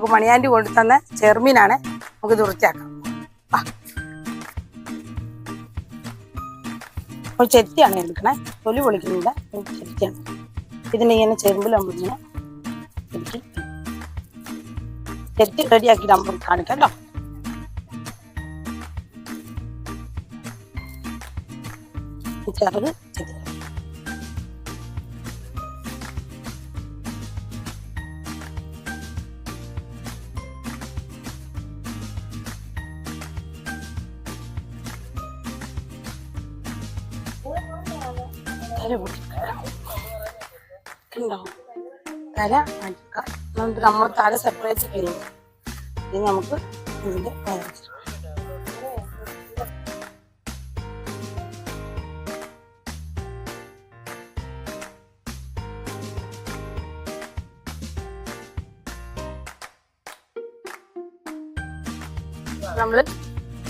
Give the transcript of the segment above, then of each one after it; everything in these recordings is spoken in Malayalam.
നമുക്ക് മണിയാൻറ്റി കൊണ്ടു തന്ന ചെറുമീനാണ്. നമുക്ക് ഇത് വൃത്തിയാക്കാം. ഒരു ചെത്തിയാണ് എടുക്കണേ, തൊലി പൊളിക്കുന്നില്ല, ചെത്തിയാണ്. ഇതിനെ ഇങ്ങനെ ചെറുമ്പിൽ നമ്മളിങ്ങനെ ചെത്തി റെഡിയാക്കി നമ്മൾ കാണിക്കാം കേട്ടോ. ചെറുത് ചെത്തി തല നമുക്ക് നമ്മൾ തല സെപ്പറേറ്റ് ചെയ്യും. ഇനി നമുക്ക് ഇതിൻ്റെ നമ്മൾ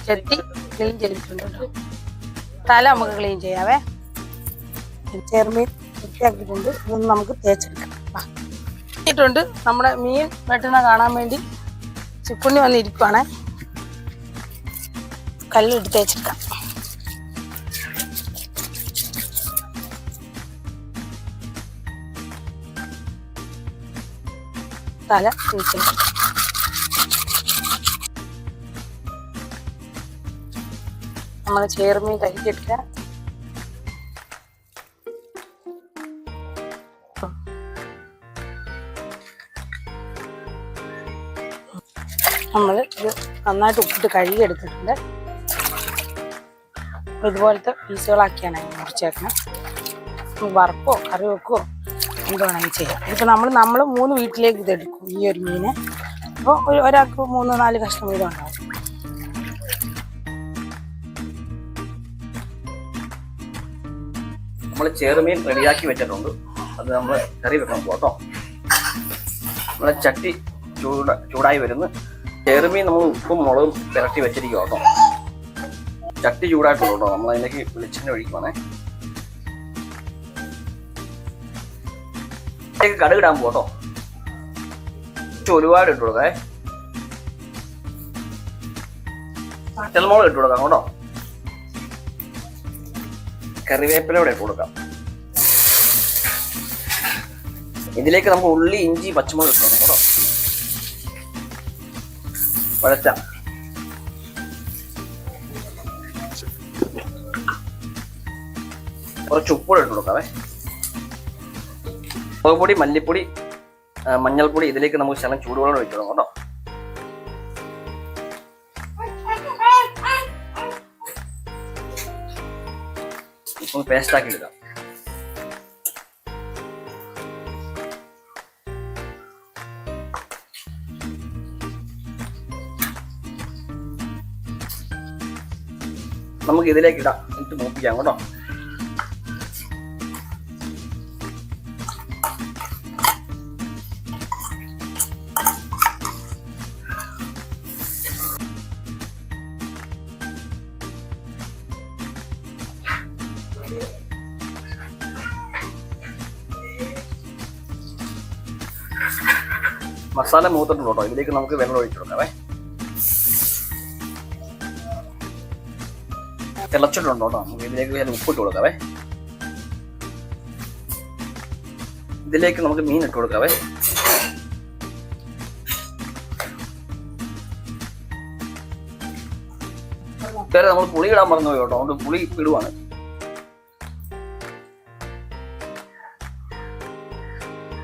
ചെത്തി ക്ലീൻ ചെയ്തിട്ടുണ്ട്. തല നമുക്ക് ക്ലീൻ ചെയ്യാവേ. ചെറുമീൻ വൃത്തിയാക്കിയിട്ടുണ്ട്. ഇതൊന്ന് നമുക്ക് തേച്ചെടുക്കാം. ിട്ടുണ്ട് നമ്മുടെ മീൻ വെട്ടണ കാണാൻ വേണ്ടി ചിപ്പുണ്ണി വന്നിരിക്കുവാണ്. കല്ലെടുത്ത് തേച്ചെടുക്കാം. തല തേച്ചെടുക്കാം. നമ്മൾ ചെറുമീൻ കരിച്ചെടുക്കാം. നമ്മൾ ഇത് നന്നായിട്ട് ഉപ്പിട്ട് കഴുകിയെടുത്തിട്ടുണ്ട്. ഇതുപോലത്തെ പീസുകളാക്കിയാണ് മുറിച്ചേക്കണം. വറുക്കോ കറി വെക്കോ എന്ത് വേണമെങ്കിൽ ചെയ്യാം. ഇതിപ്പോൾ നമ്മൾ 3 വീട്ടിലേക്ക് ഇതെടുക്കും ഈ ഒരു മീന്. അപ്പോൾ ഒരാൾക്ക് 3-4 കഷ്ണം വീതം ഉണ്ടാവും. നമ്മൾ ചെറുമീൻ റെഡിയാക്കി വെച്ചിട്ടുണ്ട്. അത് നമ്മൾ കറി വെക്കാൻ പോകാം കേട്ടോ. നമ്മളെ ചട്ടി ചൂടായി വരുന്നു. ചെറുമീൻ നമ്മൾ ഉപ്പും മുളകും പുരട്ടി വെച്ചിരിക്കുക കേട്ടോ. ചട്ടി ചൂടായിട്ടുള്ളൂ കേട്ടോ. നമ്മൾ അതിലേക്ക് വെളിച്ചെണ്ണ ഒഴിക്കുവാണേ. അതിലേക്ക് കടുക് ഇടാൻ പോട്ടോ. ഒരുപാട് ഇട്ട് കൊടുക്കേ. തെൽമുളക് ഇട്ട് കൊടുക്കാം കേട്ടോ. കറിവേപ്പില ഇവിടെ ഇട്ട് കൊടുക്കാം. ഇതിലേക്ക് നമുക്ക് ഉള്ളി, ഇഞ്ചി, പച്ചമുളക് ഇട്ട് കൊടുക്കാം കേട്ടോ. വഴച്ച കുറച്ച് ഉപ്പൂടെ ഇട്ട് കൊടുക്കാവേ. മുളക് പൊടി, മല്ലിപ്പൊടി, മഞ്ഞൾപ്പൊടി ഇതിലേക്ക് നമുക്ക് ശകലം ചൂടുവെള്ളം ഒഴിച്ചു കൊടുക്കാം കേട്ടോ. ഇപ്പം പേസ്റ്റാക്കി എടുക്കാം. നമുക്ക് ഇതിലേക്ക് ഇടാം. എന്നിട്ട് മൂപ്പിക്കാം കേട്ടോ. മസാല മൂത്തിട്ടുണ്ട് കേട്ടോ. ഇതിലേക്ക് നമുക്ക് വെള്ളം ഒഴിച്ചു കൊടുക്കാവേ. തിളച്ചിട്ടുണ്ടോ കേട്ടോ. നമുക്ക് ഇതിലേക്ക് ഉപ്പിട്ട് കൊടുക്കാവേ. ഇതിലേക്ക് നമുക്ക് മീൻ ഇട്ട് കൊടുക്കാവേ. വേറെ നമ്മൾ പുളി ഇടാൻ മറന്നു പോയി കേട്ടോ. അതുകൊണ്ട് പുളി ഇടുവാണ്.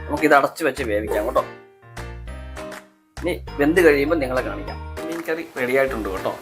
നമുക്കിത് അടച്ചു വെച്ച് വേവിക്കാം കേട്ടോ. ഇനി വെന്ത് കഴിയുമ്പോൾ നിങ്ങളെ കാണിക്കാം. മീൻ കറി റെഡി ആയിട്ടുണ്ട് കേട്ടോ.